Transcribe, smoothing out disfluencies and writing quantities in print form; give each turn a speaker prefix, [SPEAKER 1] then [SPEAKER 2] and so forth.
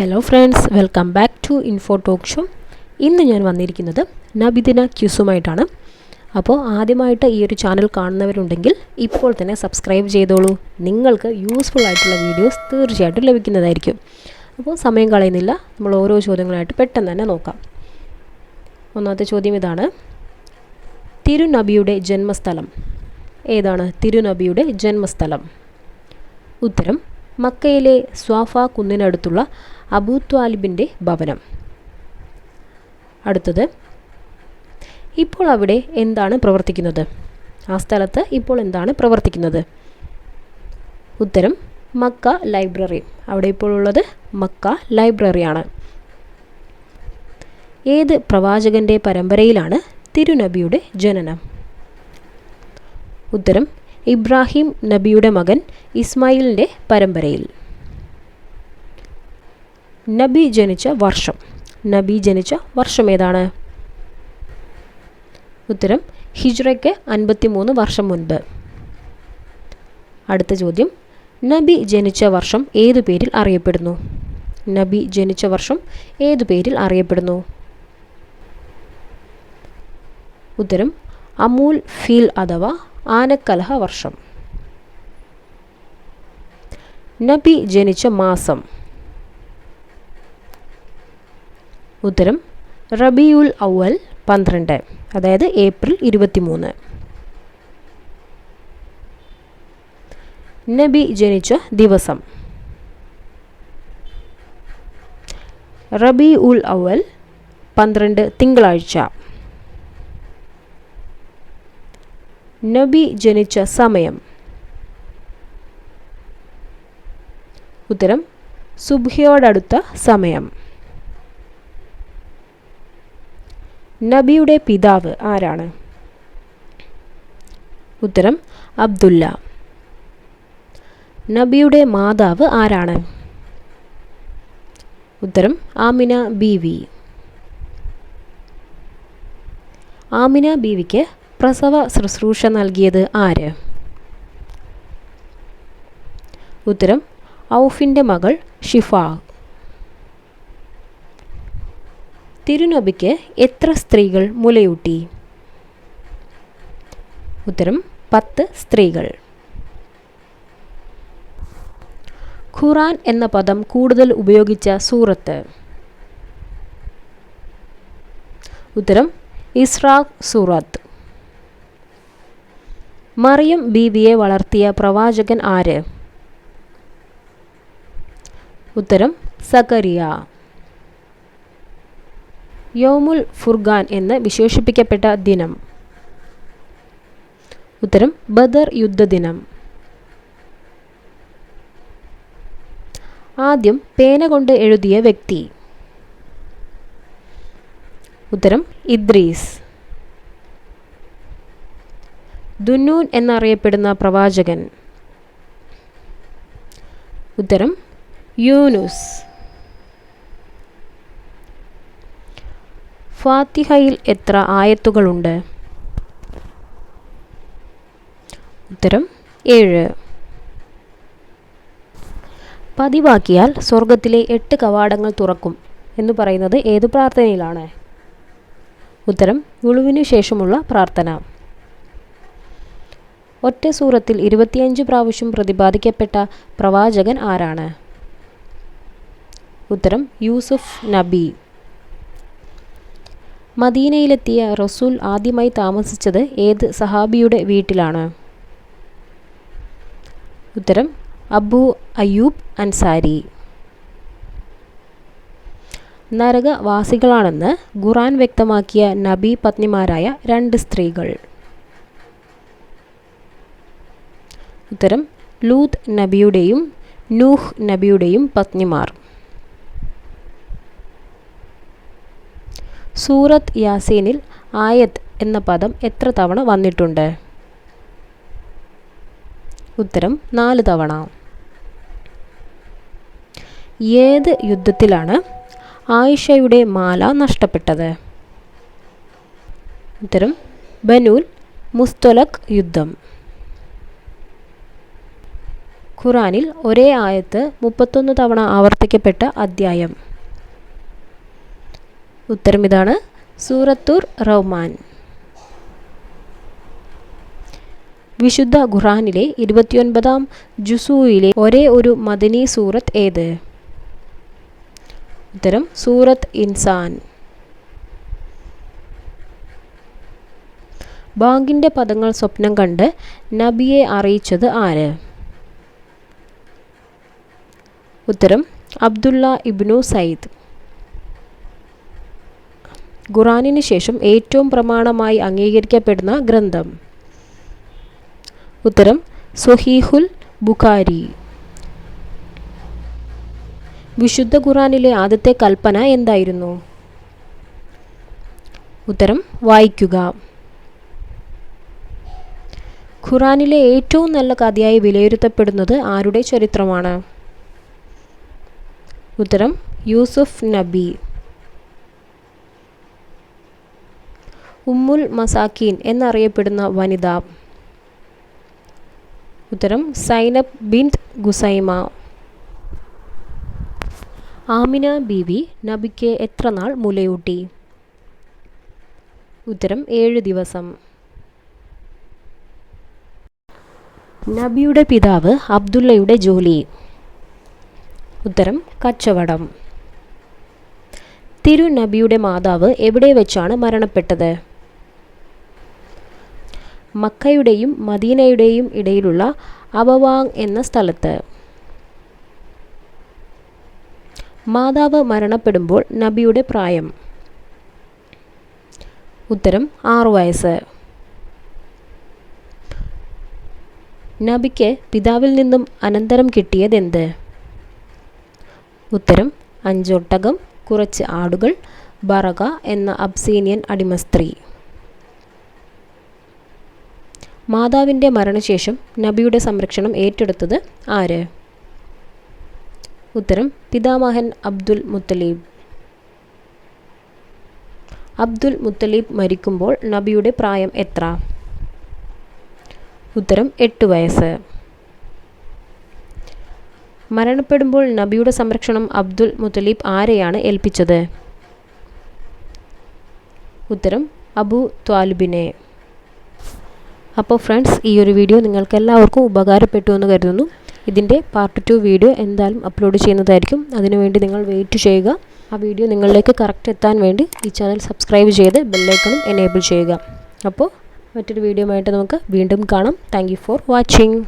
[SPEAKER 1] Hello friends, welcome back to Info Talk Show. ഇന്ന് ഞാൻ വന്നിരിക്കുന്നത് നബിദിന ക്യൂസുമായിട്ടാണ്. അപ്പോൾ ആദ്യമായിട്ട് ഈ ഒരു ചാനൽ കാണുന്നവരുണ്ടെങ്കിൽ ഇപ്പോൾ തന്നെ സബ്സ്ക്രൈബ് ചെയ്തോളൂ. നിങ്ങൾക്ക് യൂസ്ഫുൾ ആയിട്ടുള്ള വീഡിയോസ് തീർച്ചയായിട്ടും ലഭിക്കുന്നതായിരിക്കും. അപ്പോൾ സമയം കളയുന്നില്ല, നമ്മൾ ഓരോ ചോദ്യങ്ങളായിട്ട് പെട്ടെന്ന് തന്നെ നോക്കാം. ഒന്നാമത്തെ ചോദ്യം ഇതാണ്: തിരുനബിയുടെ ജന്മസ്ഥലം ഏതാണ്? തിരുനബിയുടെ ജന്മസ്ഥലം. ഉത്തരം: മക്കയിലെ സ്വാഫ കുന്നിനടുത്തുള്ള അബൂ ത്വാലിബിൻ്റെ ഭവനം. അടുത്തത്: ഇപ്പോൾ അവിടെ എന്താണ് പ്രവർത്തിക്കുന്നത്? ആ സ്ഥലത്ത് ഇപ്പോൾ എന്താണ് പ്രവർത്തിക്കുന്നത്? ഉത്തരം: മക്ക ലൈബ്രറി. അവിടെ ഇപ്പോൾ ഉള്ളത് മക്ക ലൈബ്രറിയാണ്. ഏത് പ്രവാചകൻ്റെ പരമ്പരയിലാണ് തിരുനബിയുടെ ജനനം? ഉത്തരം: ഇബ്രാഹിം നബിയുടെ മകൻ ഇസ്മായിലിൻ്റെ പരമ്പരയിൽ. നബി ജനിച്ച വർഷം. നബി ജനിച്ച വർഷം ഏതാണ്? ഉത്തരം: ഹിജ്റയ്ക്ക് 53 വർഷം മുൻപ്. അടുത്ത ചോദ്യം: നബി ജനിച്ച വർഷം ഏതു പേരിൽ അറിയപ്പെടുന്നു? നബി ജനിച്ച വർഷം ഏതു പേരിൽ അറിയപ്പെടുന്നു? ഉത്തരം: അമൂൽ ഫീൽ അഥവാ ആനക്കലഹ വർഷം. നബി ജനിച്ച മാസം. ഉത്തരം: റബിയുൽ അവൽ 12, അതായത് ഏപ്രിൽ 23. നബി ജനിച്ച ദിവസം. റബിയുൽ അവൽ 12 തിങ്കളാഴ്ച. നബി ജനിച്ച സമയം. ഉത്തരം: സുബ്ഹിയോടടുത്ത സമയം. നബിയുടെ പിതാവ് ആരാണ്? ഉത്തരം: അബ്ദുല്ല. നബിയുടെ മാതാവ് ആരാണ്? ഉത്തരം: ആമിന ബീവി. ആമിന ബീവിക്ക് പ്രസവ ശുശ്രൂഷ നൽകിയത് ആര്? ഉത്തരം: ഔഫിൻ്റെ മകൾ ഷിഫാ. തിരുനബിക്ക് എത്ര സ്ത്രീകൾ മുലയൂട്ടി? ഉത്തരം: 10 സ്ത്രീകൾ. ഖുർആൻ എന്ന പദം കൂടുതൽ ഉപയോഗിച്ച സൂറത്ത്? ഉത്തരം: ഇസ്രാ സൂറത്ത്. മറിയം ബീവിയെ വളർത്തിയ പ്രവാചകൻ ആര്? ഉത്തരം: സക്കരിയ. യൗമുൽ ഫുർഖാൻ എന്ന് വിശേഷിപ്പിക്കപ്പെട്ട ദിനം? ഉത്തരം: ബദർ യുദ്ധദിനം. ആദ്യം പേന കൊണ്ട് എഴുതിയ വ്യക്തി? ഉത്തരം: ഇദ്രീസ്. ദുന്നൂൻ എന്നറിയപ്പെടുന്ന പ്രവാചകൻ? ഉത്തരം: യൂനുസ്. ഫാത്തിഹയിൽ എത്ര ആയത്തുകളുണ്ട്? ഉത്തരം: 7. പതിവാക്കിയാൽ സ്വർഗത്തിലെ 8 കവാടങ്ങൾ തുറക്കും എന്ന് പറയുന്നത് ഏത് പ്രാർത്ഥനയിലാണ്? ഉത്തരം: വുളുവിനു ശേഷമുള്ള പ്രാർത്ഥന. ഒറ്റ സൂറത്തിൽ 25 പ്രാവശ്യം പ്രതിപാദിക്കപ്പെട്ട പ്രവാചകൻ ആരാണ്? ഉത്തരം: യൂസുഫ് നബി. മദീനയിലെത്തിയ റസൂൽ ആദ്യമായി താമസിച്ചത് ഏത് സഹാബിയുടെ വീട്ടിലാണ്? ഉത്തരം: അബൂ അയ്യൂബ് അൻസാരി. നരകവാസികളാണെന്ന് ഖുർആൻ വ്യക്തമാക്കിയ നബി പത്നിമാരായ 2 സ്ത്രീകൾ? ഉത്തരം: ലൂത്ത് നബിയുടെയും നൂഹ് നബിയുടെയും പത്നിമാർ. സൂറത്ത് യാസീനിൽ ആയത്ത് എന്ന പദം എത്ര തവണ വന്നിട്ടുണ്ട്? ഉത്തരം: 4 തവണ. ഏത് യുദ്ധത്തിലാണ് ആയിഷയുടെ മാല നഷ്ടപ്പെട്ടത്? ഉത്തരം: ബനുൽ മുസ്തലഖ് യുദ്ധം. ഖുറാനിൽ ഒരേ ആയത്ത് 31 തവണ ആവർത്തിക്കപ്പെട്ട അദ്ധ്യായം? ഉത്തരം ഇതാണ്, സൂറത്തുർ റഹ്മാൻ. വിശുദ്ധ ഖുറാനിലെ 29-ാം ജുസൂയിലെ ഒരേ ഒരു മദനി സൂറത്ത് ഏത്? ഉത്തരം സൂറത്ത് ഇൻസാൻ. ബാങ്കിൻ്റെ പദങ്ങൾ സ്വപ്നം കണ്ട് നബിയെ അറിയിച്ചത് ആര്? ഉത്തരം അബ്ദുള്ള ഇബ്നു സയ്യിദ്. ഖുറാനിന് ശേഷം ഏറ്റവും പ്രമാണമായി അംഗീകരിക്കപ്പെടുന്ന ഗ്രന്ഥം? ഉത്തരം സ്വഹീഹുൽ ബുഖാരി. വിശുദ്ധ ഖുറാനിലെ ആദ്യത്തെ കൽപ്പന എന്തായിരുന്നു? ഉത്തരം വായിക്കുക. ഖുറാനിലെ ഏറ്റവും നല്ല കഥയായി വിലയിരുത്തപ്പെടുന്നത് ആരുടെ ചരിത്രമാണ്? ഉത്തരം യൂസുഫ് നബി. ഉമ്മുൽ മസാക്കീൻ എന്നറിയപ്പെടുന്ന വനിത? ഉത്തരം സൈനബ് ബിൻത് ഖുസൈമ. ആമിന ബീവി നബിക്ക് എത്ര നാൾ മുലയൂട്ടി? ഉത്തരം 7 ദിവസം. നബിയുടെ പിതാവ് അബ്ദുള്ളയുടെ ജോലി? ഉത്തരം കച്ചവടം. തിരു നബിയുടെ മാതാവ് എവിടെ വെച്ചാണ് മരണപ്പെട്ടത്? മക്കയുടെയും മദീനയുടെയും ഇടയിലുള്ള അബവാങ് എന്ന സ്ഥലത്ത്. മാതാവ് മരണപ്പെടുമ്പോൾ നബിയുടെ പ്രായം? ഉത്തരം 6 വയസ്സ്. നബിക്ക് പിതാവിൽ നിന്നും അനന്തരം കിട്ടിയതെന്ത്? ഉത്തരം 5 ഒട്ടകം, കുറച്ച് ആടുകൾ, ബറക എന്ന അബ്സീനിയൻ അടിമസ്ത്രീ. മാതാവിൻ്റെ മരണശേഷം നബിയുടെ സംരക്ഷണം ഏറ്റെടുത്തത് ആര്? ഉത്തരം പിതാമഹൻ അബ്ദുൽ മുത്തലീബ്. അബ്ദുൽ മുത്തലീബ് മരിക്കുമ്പോൾ നബിയുടെ പ്രായം എത്ര? ഉത്തരം 8 വയസ്സ്. മരണപ്പെടുമ്പോൾ നബിയുടെ സംരക്ഷണം അബ്ദുൽ മുത്തലീബ് ആരെയാണ് ഏൽപ്പിച്ചത്? ഉത്തരം അബൂ ത്വാലിബിനെ. അപ്പോൾ ഫ്രണ്ട്സ്, ഈ ഒരു വീഡിയോ നിങ്ങൾക്ക് എല്ലാവർക്കും ഉപകാരപ്പെട്ടു എന്ന് കരുതുന്നു. ഇതിൻ്റെ പാർട്ട് 2 വീഡിയോ എന്തായാലും അപ്ലോഡ് ചെയ്യുന്നതായിരിക്കും. അതിനുവേണ്ടി നിങ്ങൾ വെയിറ്റ് ചെയ്യുക. ആ വീഡിയോ നിങ്ങളിലേക്ക് കറക്റ്റ് എത്താൻ വേണ്ടി ഈ ചാനൽ സബ്സ്ക്രൈബ് ചെയ്ത് ബെല്ലൈക്കണും എനേബിൾ ചെയ്യുക. അപ്പോൾ മറ്റൊരു വീഡിയോ ആയിട്ട് നമുക്ക് വീണ്ടും കാണാം. Thank you for watching.